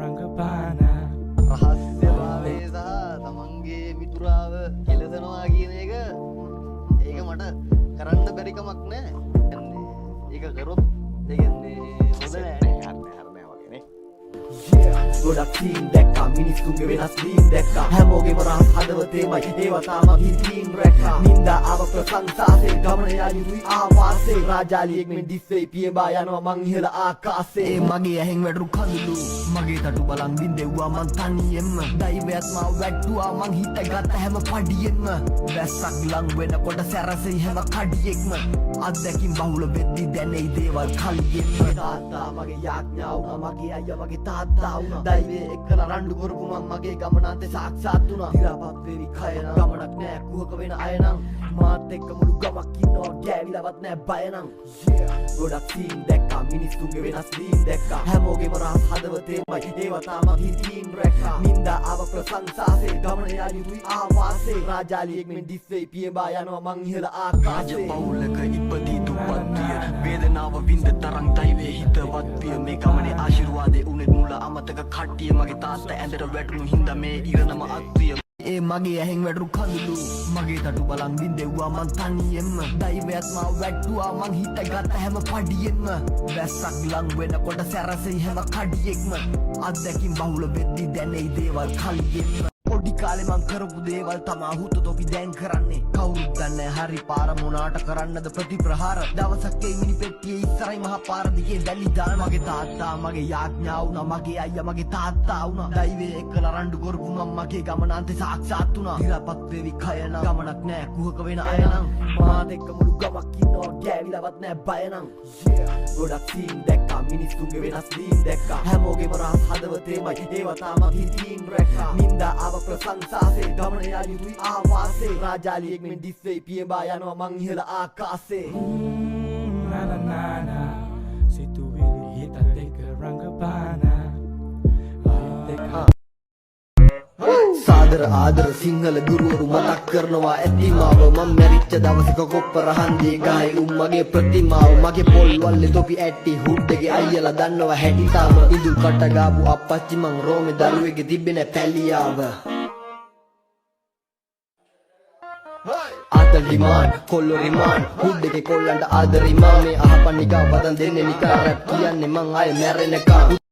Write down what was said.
රංගපානා රහස්‍යභාවය සහ තමන්ගේ මිතුරාව කෙලසනවා කියන එක ඒක මට කරන්න බැරිකමක් නෑ ඒක කරොත් දෙගන්නේ හොඳ නෑ වගේනේ ගොඩක් සීන් දැක්කා මිනිස්සුන්ගේ වෙනස් වීම් දැක්කා හැමෝගෙම රහස් හදවතේමයි ඒවා තාමත් හිතින් රැක්කා නින්දා ආව ප්‍රශංසාසේ ගමන යායුයි ආවාසේ රාජාලියෙක් මෙන් දිස්සේ පියඹා යනවා මං ඉහළ ආකාසේ මගේ ඇහෙන් වැටු කඳුළු මගේ තටු බලන් බින්දෙව්වා මං තනියෙන්ම දෛවයත් මාව වැට්ටුවා මං හිතගත්ත හැම පඩියෙන්ම වැස්සක් ලං වෙනකොට සැරසෙයි හැම කඩියෙක්ම අත්දැකින් බහුල වෙද්දි දැනෙයි දේවල් කලියෙන්ම තාත්තා මගේ යාඥා වුණා මගේ අයියා මගේ තාත්තා වුණා දෛවයේ එක්කලා රණ්ඩු කරපු මං මගේ ගමනාන්තේ සාක්ෂාත් වුණා දිරාපත් වේවි කය නම් ගමනක් නෑ කුහක වෙන අය නම් මාත් එක්ක මුළු ගමක් ඉන්නවා ගෑවිලවත් නෑ බය නම් ගොඩක් සීන් දැක්කා මිනිස්සුන්ගේ වෙනස් වීම් දැක්කා හැමෝගෙම රහස් හදවතේමයි ඒවා තාමත් හිතින් රැක්කා නින්දා ආව ප්‍රශංසාසේ ගමන යායුයි ආවාසේ රාජාලියෙක් මෙන් දිස්සේ පියඹා යනවා මං ඉහළ ආකාසේ පවුලක ඉපදී දුප්පත්විය වේදනාව විඳ තරම් දෛවයේ හිතවත් විය මේ ගමනේ ආශිර්වාදේ උනෙත් මුල අමතක කට්ටිය මගේ තාත්තා ඇඳට වැටුණු හින්දා මේ ඉරණම අත්විය ඒ මගේ ඇහෙන් වැටු කඳුළු මගේ තටු බලන් බින්දෙව්වා මං තනියෙන්ම දෛවයත් මාව වැට්ටුවා මං හිතගත්ත හැම පඩියෙන්ම වැස්සක් ලං වෙනකොට සැරසෙයි හැම කඩියෙක්ම අත්දැකින් බහුල වෙද්දි දැනෙයි දේවල් කලියෙන්ම පොඩි කාලේ මං කරපු දේවල් තමා හුතු තොපි දැන් කරන්නේ කවුරුත් දන්නේ හරි පාර මොනාට කරන්නද ප්‍රතිප්‍රහාර දවසක් ඒ මිනි පෙට්ටියේ ඉස්සරයි මහා පාර දිගේ දැලි දාන මගේ තාත්තා මගේ යාඥා වුණා මගේ අයියා මගේ තාත්තා වුණා දෛවයේ එක්කලා රණ්ඩු කරපු මම මගේ ගමනාන්තේ සාක්ෂාත් වුණා දිරාපත් වේවි කය නම් ගමනක් නෑ කුහක වෙන අය නම් මාත් එක්ක මුළු ගමක් ඉන්නවා ගෑවිලවත් නෑ බය නම් ගොඩක් සීන් දැක්කා මිනිස්සුන්ගේ වෙනස් වීම් දැක්කා හැමෝගෙම රහස් හදවතේමයි ඒවා තාමත් හිතින් රැක්කා නින්දා ආව ප්‍රශංසාසේ ගමන යායුයි ආවාසේ රාජාලියෙක් මෙන් දිස්සේ පියඹා යනවා මං ඉහළ ආකාසේ නනනන සිතුවිලි හිතත් එක්ක රංගපානා සාදර ආදර සිංහල ගුරුවරු මතක් කරනවා ඇතිමාව මම මැරිච්ච දවසක කොප්පර හන්දියේ ගහයි මගේ ප්‍රතිමාව මගේ පොල්වල්ලේ තොපි ඇටි හුඩ්ඩගේ අයියලා දන්නවා හැටි තාම ඉඳුල් කට ගාපු අප්පච්චි මං රෝමේ දරුවෙගේ තිබෙන පැලියාව ආතල් ඩිමාන්ඩ් කොල්ලෝ රිමාන්ඩ් හුඩ්ඩගේ කොල්ලන්ට ආදර ඉමාමේ අහපන් නිකා වදන් දෙන්නේ නිකා රැප් කියන්නේ මං ආයේ මැරෙනකම්